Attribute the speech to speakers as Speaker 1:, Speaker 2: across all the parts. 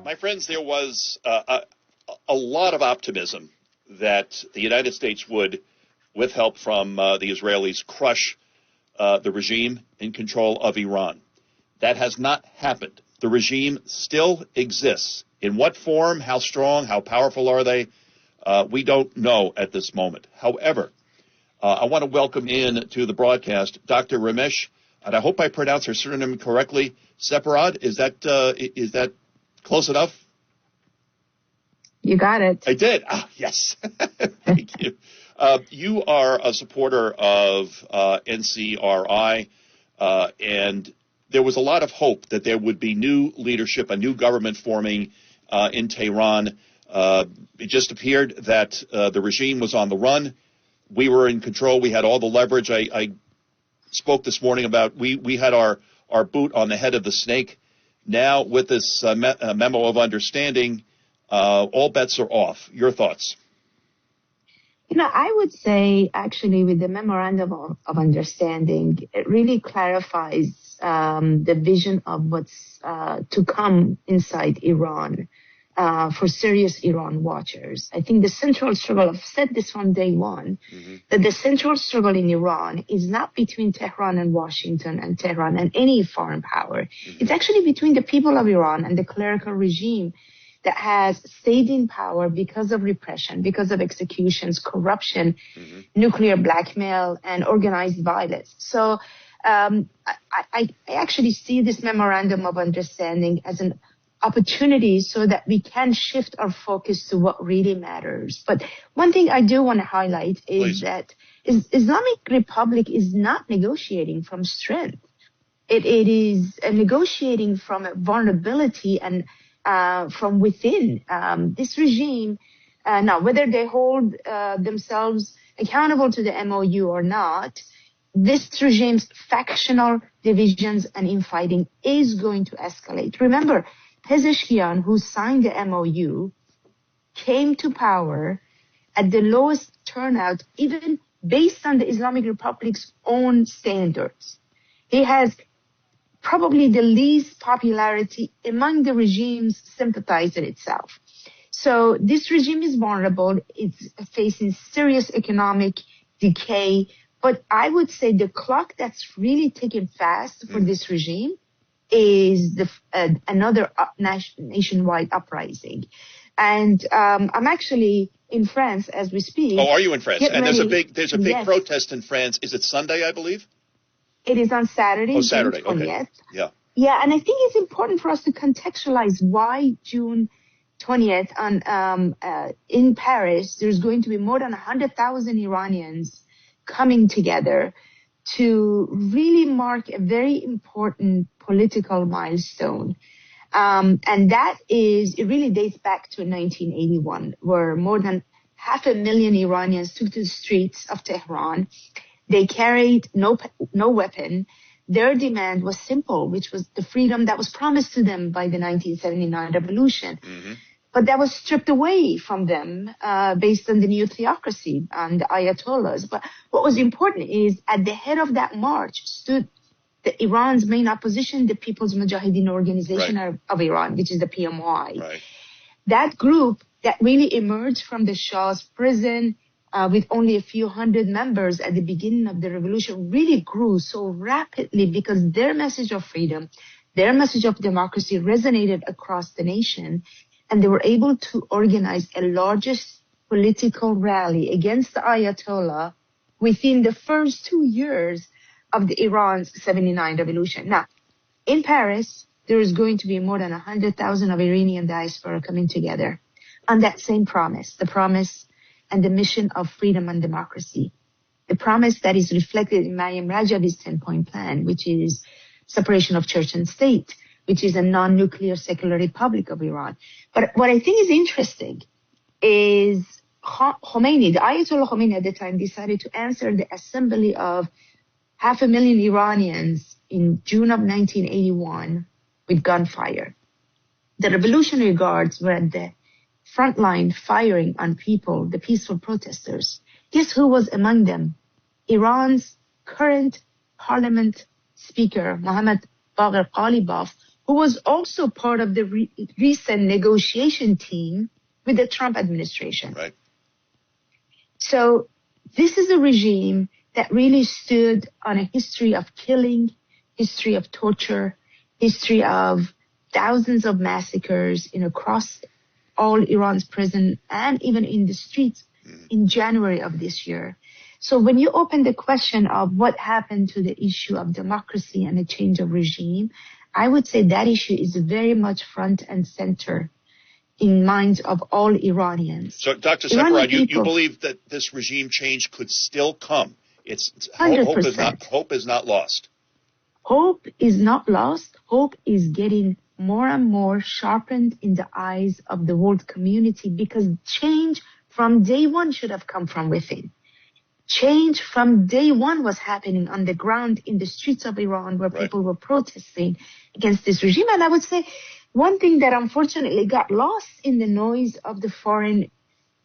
Speaker 1: My friends, there was a lot of optimism that the United States would, with help from the Israelis, crush the regime in control of Iran. That has not happened. The regime still exists. In what form, how strong, how powerful are they? We don't know at this moment. However, I want to welcome in to the broadcast Dr. Ramesh, and I hope I pronounce her surname correctly. Sepehrrad, is that close enough?
Speaker 2: You got it.
Speaker 1: I did. Ah, yes. Thank you. You are a supporter of NCRI, and there was a lot of hope that there would be new leadership, a new government forming in Tehran. It just appeared that the regime was on the run. We were in control. We had all the leverage. I spoke this morning about we had our boot on the head of the snake. Now, with this memo of understanding, all bets are off. Your thoughts?
Speaker 2: I would say, actually, with the memorandum of understanding, it really clarifies the vision of what's to come inside Iran for serious Iran watchers. I think the central struggle, I've said this from day one, that the central struggle in Iran is not between Tehran and Washington and Tehran and any foreign power. It's actually between the people of Iran and the clerical regime that has stayed in power because of repression, because of executions, corruption, nuclear blackmail, and organized violence. So I actually see this memorandum of understanding as an opportunity so that we can shift our focus to what really matters. But one thing I do want to highlight is that Islamic Republic is not negotiating from strength. It is negotiating from a vulnerability and from within. This regime, now whether they hold themselves accountable to the MOU or not, this regime's factional divisions and infighting is going to escalate. Remember, Pezeshkian, who signed the MOU, came to power at the lowest turnout, even based on the Islamic Republic's own standards. He has probably the least popularity among the regime's sympathizers itself. So this regime is vulnerable. It's facing serious economic decay. But I would say the clock that's really ticking fast for this regime is another nationwide uprising. And I'm actually in France as we speak.
Speaker 1: Oh, are you in France? And there's a big protest in France. Is it Sunday, I believe?
Speaker 2: It is on Saturday.
Speaker 1: Oh, Saturday.
Speaker 2: June 20th.
Speaker 1: Okay. Yeah.
Speaker 2: Yeah, and I think it's important for us to contextualize why June 20th in Paris, there's going to be more than 100,000 Iranians coming together to really mark a very important political milestone. And that it really dates back to 1981, where more than 500,000 Iranians took to the streets of Tehran. They carried no weapon. Their demand was simple, which was the freedom that was promised to them by the 1979 revolution. But that was stripped away from them based on the new theocracy and the Ayatollahs. But what was important is at the head of that march stood Iran's main opposition, the People's Mujahideen Organization of Iran, which is the PMY.
Speaker 1: Right.
Speaker 2: That group that really emerged from the Shah's prison with only a few hundred members at the beginning of the revolution really grew so rapidly because their message of freedom, their message of democracy resonated across the nation. And they were able to organize a largest political rally against the Ayatollah within the first 2 years of the Iran's 79 revolution. Now, in Paris, there is going to be more than 100,000 of Iranian diaspora coming together on that same promise, the promise and the mission of freedom and democracy. The promise that is reflected in Maryam Rajavi's 10-point plan, which is separation of church and state, which is a non-nuclear secular republic of Iran. But what I think is interesting is Khomeini, the Ayatollah Khomeini at the time, decided to answer the assembly of 500,000 Iranians in June of 1981 with gunfire. The Revolutionary Guards were at the front line firing on people, the peaceful protesters. Guess who was among them? Iran's current parliament speaker, Mohammad Bagher Ghalibaf, who was also part of the recent negotiation team with the Trump administration.
Speaker 1: Right.
Speaker 2: So this is a regime that really stood on a history of killing, history of torture, history of thousands of massacres across all Iran's prison and even in the streets in January of this year. So when you open the question of what happened to the issue of democracy and a change of regime, I would say that issue is very much front and center in minds of all Iranians.
Speaker 1: So, Dr. Sepehrrad, you believe that this regime change could still come? It's
Speaker 2: 100%.
Speaker 1: Hope is not lost.
Speaker 2: Hope is not lost. Hope is getting more and more sharpened in the eyes of the world community, because change from day one should have come from within. Change from day one was happening on the ground in the streets of Iran, where people were protesting against this regime. And I would say one thing that unfortunately got lost in the noise of the foreign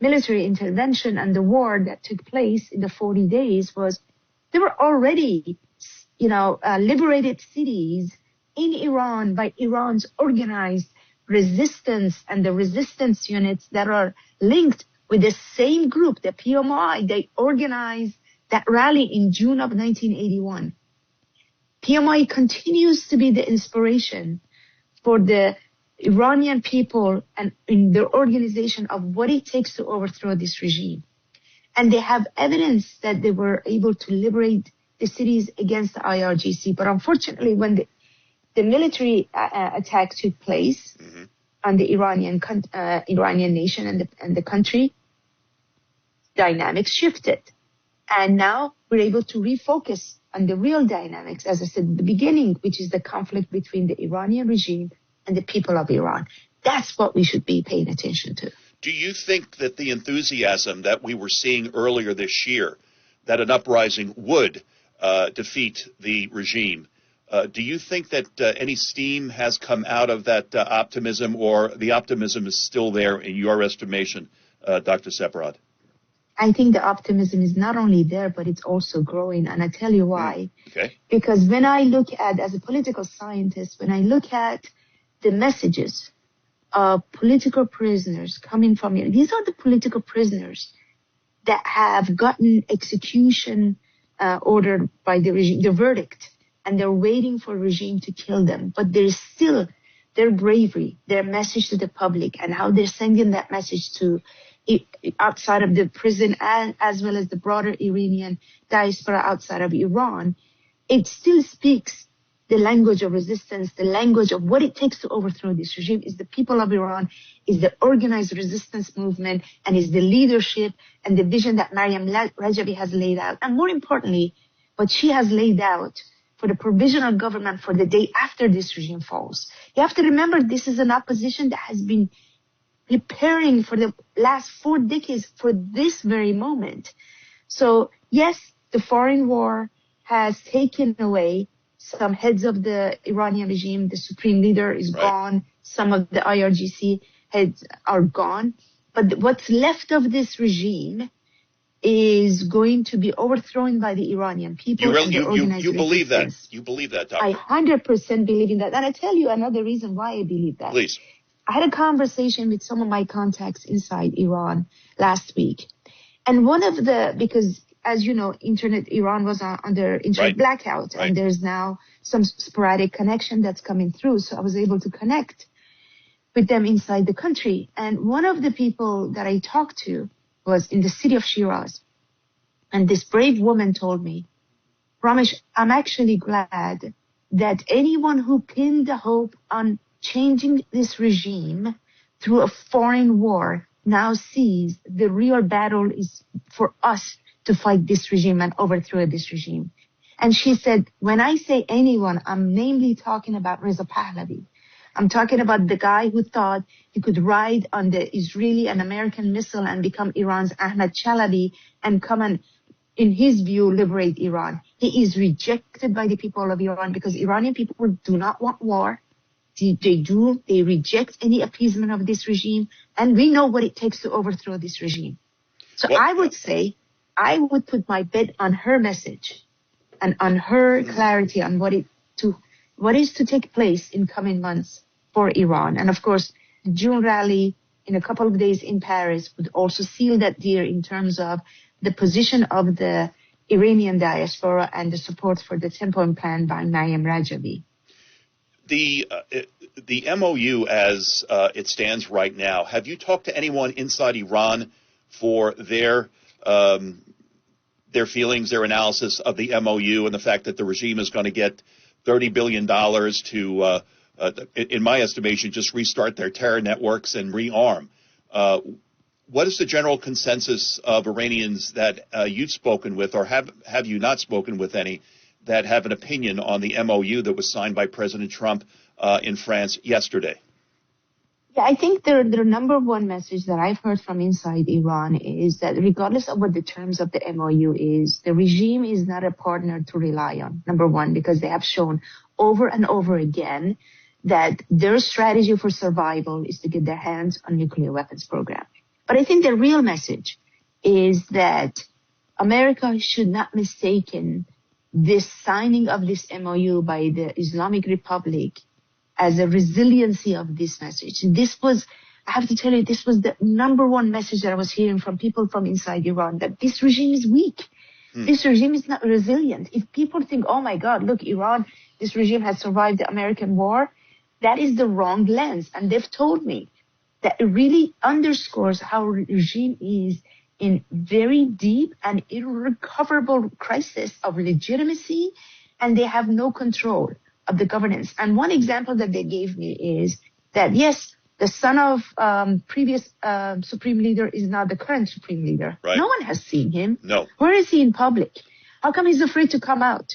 Speaker 2: military intervention and the war that took place in the 40 days was there were already, liberated cities in Iran by Iran's organized resistance and the resistance units that are linked with the same group, the PMI. They organized that rally in June of 1981. PMI continues to be the inspiration for the Iranian people and in their organization of what it takes to overthrow this regime. And they have evidence that they were able to liberate the cities against the IRGC. But unfortunately, when the military attack took place on the Iranian nation and the country, dynamics shifted. And now we're able to refocus on the real dynamics, as I said at the beginning, which is the conflict between the Iranian regime and the people of Iran. That's what we should be paying attention to.
Speaker 1: Do you think that the enthusiasm that we were seeing earlier this year, that an uprising would defeat the regime, do you think that any steam has come out of that optimism, or the optimism is still there in your estimation, Dr. Sepehrrad?
Speaker 2: I think the optimism is not only there, but it's also growing. And I tell you why.
Speaker 1: Okay.
Speaker 2: Because when I look at, as a political scientist, when I look at the messages of political prisoners coming from here, these are the political prisoners that have gotten execution ordered by the regime, the verdict, and they're waiting for regime to kill them. But there's still their bravery, their message to the public, and how they're sending that message to outside of the prison and as well as the broader Iranian diaspora outside of Iran. It still speaks the language of resistance, the language of what it takes to overthrow this regime. Is the people of Iran, is the organized resistance movement, and is the leadership and the vision that Maryam Rajavi has laid out. And more importantly, what she has laid out for the provisional government for the day after this regime falls. You have to remember, this is an opposition that has been preparing for the last 4 decades for this very moment. So yes, the foreign war has taken away some heads of the Iranian regime. The supreme leader is gone. Some of the IRGC heads are gone. But what's left of this regime is going to be overthrown by the Iranian people.
Speaker 1: You believe that? You believe that, Doctor?
Speaker 2: I 100% believe in that. And I tell you another reason why I believe that.
Speaker 1: Please.
Speaker 2: I had a conversation with some of my contacts inside Iran last week. And because as you know, Iran was under internet blackout, and there's now some sporadic connection that's coming through. So I was able to connect with them inside the country. And one of the people that I talked to was in the city of Shiraz. And this brave woman told me, Ramesh, I'm actually glad that anyone who pinned the hope on changing this regime through a foreign war now sees the real battle is for us to fight this regime and overthrow this regime. And she said, when I say anyone, I'm namely talking about Reza Pahlavi. I'm talking about the guy who thought he could ride on the Israeli and American missile and become Iran's Ahmad Chalabi and come and, in his view, liberate Iran. He is rejected by the people of Iran because Iranian people do not want war. They reject any appeasement of this regime, and we know what it takes to overthrow this regime. So I would say, I would put my bet on her message and on her clarity on what it to what is to take place in coming months for Iran. And of course, the June rally in a couple of days in Paris would also seal that deal in terms of the position of the Iranian diaspora and the support for the 10-point plan by Maryam Rajavi.
Speaker 1: The MOU as it stands right now, have you talked to anyone inside Iran for their feelings, their analysis of the MOU and the fact that the regime is going to get $30 billion to, in my estimation, just restart their terror networks and rearm? What is the general consensus of Iranians that you've spoken with, or have you not spoken with any, that have an opinion on the MOU that was signed by President Trump in France yesterday?
Speaker 2: Yeah, I think the number one message that I've heard from inside Iran is that regardless of what the terms of the MOU is, the regime is not a partner to rely on, number one, because they have shown over and over again that their strategy for survival is to get their hands on nuclear weapons program. But I think the real message is that America should not mistaken this signing of this MOU by the Islamic Republic as a resiliency of this message. This was, I have to tell you, this was the number one message that I was hearing from people from inside Iran, that this regime is weak. This regime is not resilient. If people think, oh my God, look, Iran, this regime has survived the American war, that is the wrong lens. And they've told me that it really underscores how regime is in very deep and irrecoverable crisis of legitimacy, and they have no control of the governance. And one example that they gave me is that, yes, the son of previous supreme leader is now the current supreme leader.
Speaker 1: Right.
Speaker 2: No one has seen him.
Speaker 1: No.
Speaker 2: Where is he in public? How come he's afraid to come out?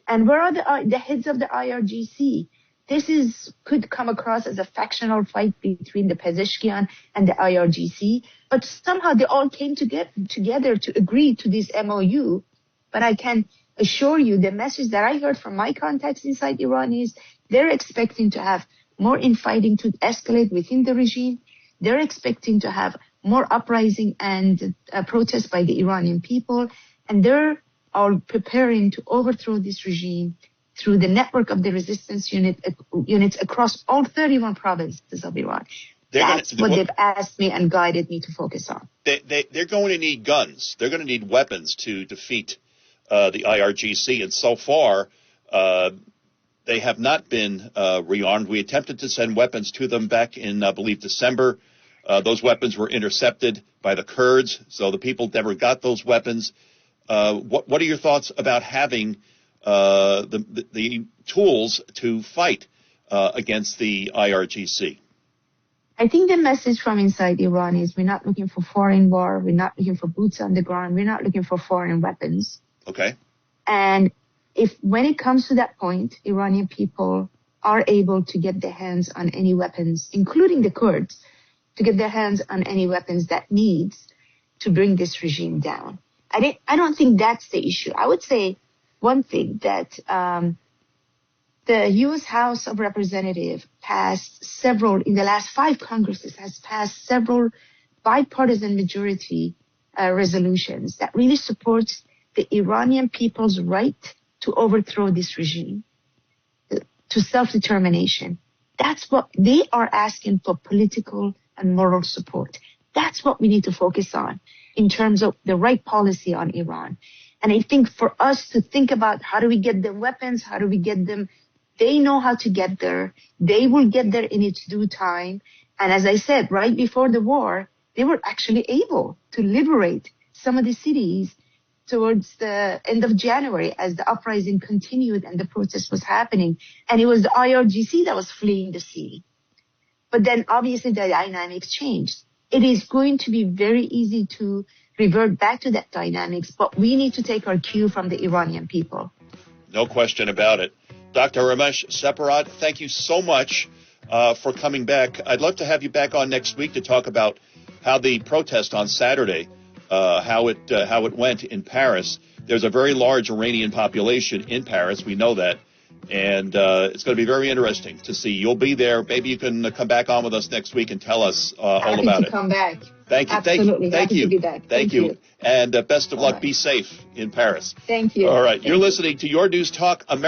Speaker 2: And where are the heads of the IRGC? This could come across as a factional fight between the Pezeshkian and the IRGC, but somehow they all came together to agree to this MOU. But I can assure you the message that I heard from my contacts inside Iran is they're expecting to have more infighting to escalate within the regime. They're expecting to have more uprising and protests by the Iranian people. And they're all preparing to overthrow this regime through the network of the resistance units across all 31 provinces of Iran. That's what they've asked me and guided me to focus on.
Speaker 1: They're going to need guns. They're going to need weapons to defeat the IRGC. And so far, they have not been rearmed. We attempted to send weapons to them back in, I believe, December. Those weapons were intercepted by the Kurds, so the people never got those weapons. What are your thoughts about having the tools to fight against the IRGC?
Speaker 2: I think the message from inside Iran is we're not looking for foreign war. We're not looking for boots on the ground. We're not looking for foreign weapons.
Speaker 1: Okay.
Speaker 2: And when it comes to that point, Iranian people are able to get their hands on any weapons, including the Kurds, to get their hands on any weapons that needs to bring this regime down. I don't think that's the issue. I would say one thing that the U.S. House of Representatives passed in the last 5 Congresses, has passed several bipartisan majority resolutions that really supports the Iranian people's right to overthrow this regime, to self-determination. That's what they are asking for, political and moral support. That's what we need to focus on in terms of the right policy on Iran. And I think for us to think about how do we get them weapons, how do we get them, they know how to get there. They will get there in its due time. And as I said, right before the war, they were actually able to liberate some of the cities towards the end of January as the uprising continued and the protest was happening. And it was the IRGC that was fleeing the city. But then obviously the dynamics changed. It is going to be very easy to revert back to that dynamics, but we need to take our cue from the Iranian people.
Speaker 1: No question about it. Dr. Ramesh Sepehrrad, thank you so much for coming back. I'd love to have you back on next week to talk about how the protest on Saturday, how it went in Paris. There's a very large Iranian population in Paris. We know that. And it's going to be very interesting to see. You'll be there. Maybe you can come back on with us next week and tell us all about it.
Speaker 2: Happy to come back.
Speaker 1: Thank you.
Speaker 2: Absolutely.
Speaker 1: Thank you.
Speaker 2: Happy to be back.
Speaker 1: Thank you. And best of luck. Be safe in Paris.
Speaker 2: Thank you.
Speaker 1: All right.
Speaker 2: Thank
Speaker 1: You're
Speaker 2: you.
Speaker 1: listening to Your News Talk America.